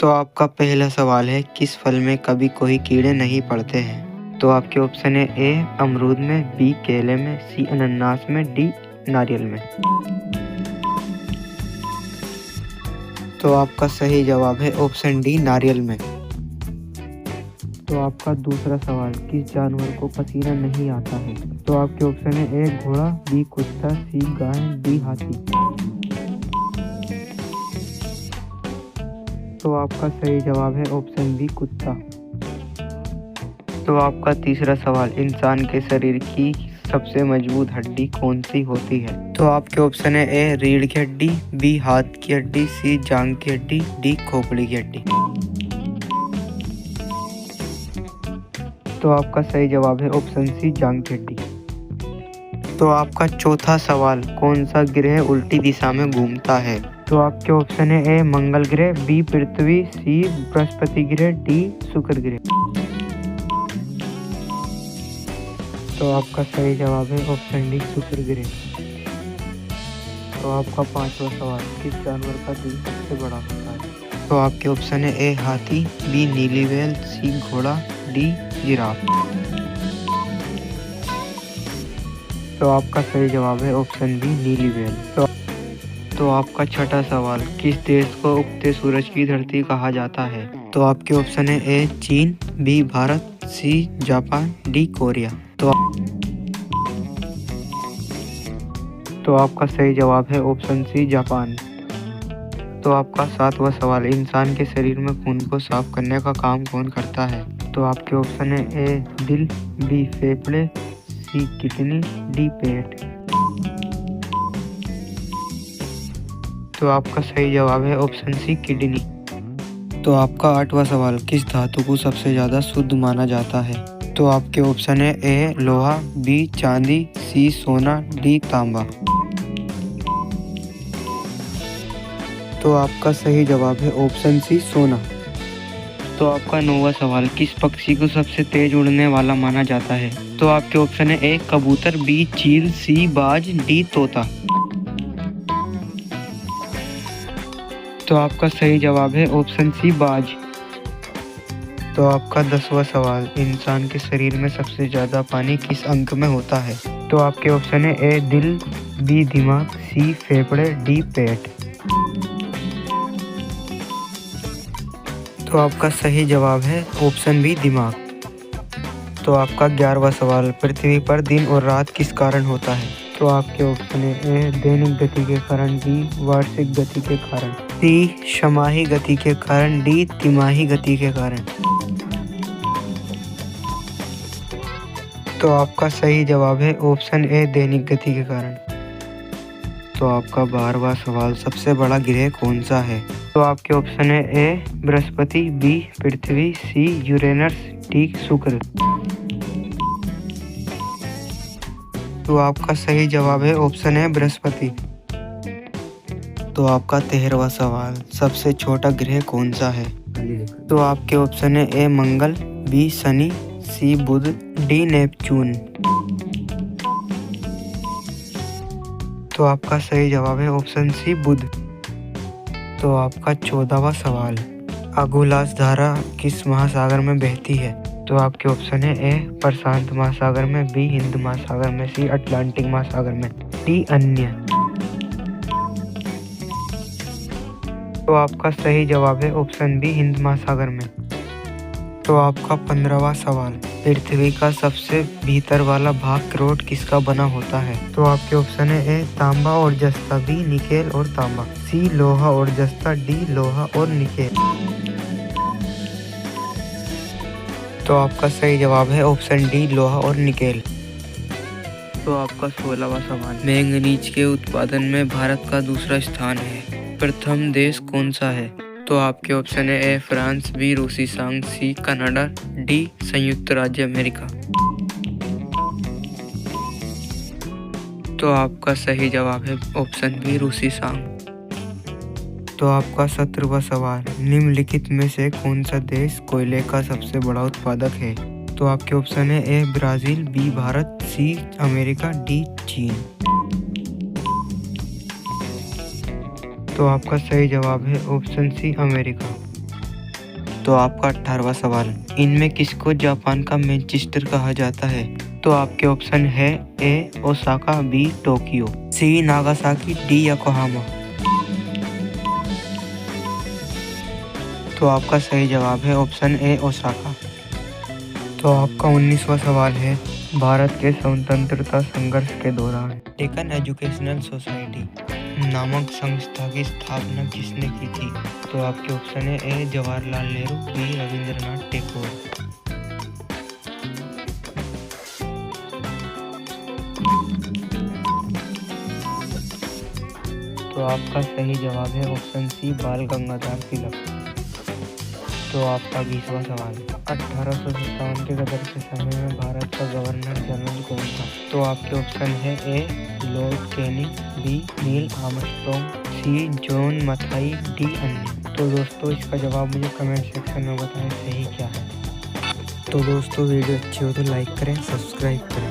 तो आपका पहला सवाल है, किस फल में कभी कोई कीड़े नहीं पड़ते हैं? तो आपके ऑप्शन है ए अमरूद में, बी केले में, सी अनानास में, डी नारियल में। तो आपका सही जवाब है ऑप्शन डी नारियल में। तो आपका दूसरा सवाल, किस जानवर को पसीना नहीं आता है? तो आपके ऑप्शन है ए घोड़ा, बी कुत्ता, सी गाय, डी हाथी। तो आपका सही जवाब है ऑप्शन बी कुत्ता। तो आपका तीसरा सवाल, इंसान के शरीर की सबसे मजबूत हड्डी कौन सी होती है? तो आपके ऑप्शन है ए रीढ़ की हड्डी, बी हाथ की हड्डी, सी जांग की हड्डी, डी खोपड़ी की हड्डी। तो आपका सही जवाब है ऑप्शन सी जांग की हड्डी। तो आपका चौथा सवाल, कौन सा ग्रह उल्टी दिशा में घूमता है? तो आपके ऑप्शन है ए मंगल ग्रह, बी पृथ्वी, सी बृहस्पति ग्रह, डी शुक्र ग्रह। तो आपका सही जवाब है ऑप्शन डी शुक्र ग्रह। तो आपका पांचवा सवाल, किस जानवर का दिल सबसे बड़ा होता है? तो आपके ऑप्शन है ए हाथी, बी नीली व्हेल, सी घोड़ा, डी जिराफ। तो आपका सही जवाब है ऑप्शन बी नीली व्हेल। तो आपका छठा सवाल, किस देश को उगते सूरज की धरती कहा जाता है? तो आपके ऑप्शन है ए चीन, B Bharat, C Japan, D Korea. तो आपका सही जवाब है ऑप्शन सी जापान। तो आपका सातवां सवाल, इंसान के शरीर में खून को साफ करने का काम कौन करता है? तो आपके ऑप्शन है ए दिल, बी फेफड़े, सी किडनी, डी पेट। तो आपका सही जवाब है ऑप्शन सी किडनी। तो आपका आठवां सवाल, किस धातु को सबसे ज्यादा शुद्ध माना जाता है? तो आपके ऑप्शन है ए लोहा, बी चांदी, सी सोना, डी तांबा। तो आपका सही जवाब है ऑप्शन सी सोना। तो आपका नौवां सवाल, किस पक्षी को सबसे तेज उड़ने वाला माना जाता है? तो आपके ऑप्शन है ए कबूतर, बी चील, सी बाज, डी तोता। तो आपका सही जवाब है ऑप्शन सी बाज। तो आपका 10वां सवाल, इंसान के शरीर में सबसे ज्यादा पानी किस अंग में होता है? तो आपके ऑप्शन है ए दिल, बी दिमाग, सी फेफड़े, डी पेट। तो आपका सही जवाब है ऑप्शन बी दिमाग। तो आपका 11वां सवाल, पृथ्वी पर दिन और रात किस कारण होता है? तो आपके ऑप्शन है ए दैनिक गति के कारण, बी वार्षिक गति के कारण, सी छमाही गति के कारण, डी तिमाही गति के कारण। तो आपका सही जवाब है ऑप्शन ए दैनिक गति के कारण। तो आपका 12वां सवाल, सबसे बड़ा ग्रह कौन सा है? तो आपके ऑप्शन है ए बृहस्पति, बी पृथ्वी, सी यूरेनस, डी शुक्र। तो आपका सही जवाब है ऑप्शन है बृहस्पति। तो आपका 13वां सवाल, सबसे छोटा ग्रह कौन सा है? तो आपके ऑप्शन है ए मंगल, बी शनि, सी बुध, डी नेपच्यून। तो आपका सही जवाब है ऑप्शन सी बुध। तो आपका 14वां सवाल, अगुलास धारा किस महासागर में बहती है? तो आपके ऑप्शन है ए प्रशांत महासागर में, बी हिंद महासागर में, सी अटलांटिक महासागर में, डी अन्य। तो आपका सही जवाब है ऑप्शन बी हिंद महासागर में। तो आपका 15वां सवाल, पृथ्वी का सबसे भीतर वाला भाग करोड किसका बना होता है? तो आपके ऑप्शन है ए तांबा और जस्ता, बी निकेल और तांबा, सी लोहा और जस्ता, डी लोहा और निकेल। तो आपका सही जवाब है ऑप्शन डी लोहा और निकेल। तो आपका 16वां सवाल, मैंगनीज के उत्पादन में भारत का दूसरा स्थान है, प्रथम देश कौन सा है? तो आपके ऑप्शन है ए फ्रांस, बी रूसी संघ, सी कनाडा, डी संयुक्त राज्य अमेरिका। तो आपका सही जवाब है ऑप्शन बी रूसी संघ। तो आपका 17वां सवाल, निम्नलिखित में से कौन सा देश कोयले का सबसे बड़ा उत्पादक है? तो आपके ऑप्शन है A Brazil, B Bharat, C America, D चीन। तो आपका सही जवाब है ऑप्शन सी अमेरिका। तो आपका 18वां सवाल, इनमें किसको जापान का मैनचेस्टर कहा जाता है? तो आपके ऑप्शन है ए ओसाका, बी टोक्यो, सी नागासाकी, डी योकोहामा। तो आपका सही जवाब है ऑप्शन ए ओसाका। तो आपका 19वां सवाल है, भारत के स्वतंत्रता संघर्ष के दौरान डेक्कन एजुकेशनल सोसाइटी नामक संस्था की स्थापना किसने की थी? तो आपके ऑप्शन है ए जवाहरलाल नेहरू, बी रविंद्रनाथ टैगोर। तो आपका सही जवाब है ऑप्शन सी बाल गंगाधर तिलक। तो आपका 20वां सवाल, 1857 के गदर के समय में भारत का गवर्नर जनरल कौन था? तो आपके ऑप्शन है A Lord Canning, B Neil Armstrong, C John Mathai, D अन्य। तो दोस्तों इसका जवाब मुझे कमेंट सेक्शन में बताएं सही क्या है। तो दोस्तों वीडियो अच्छी हो तो लाइक करें, सब्सक्राइब करें।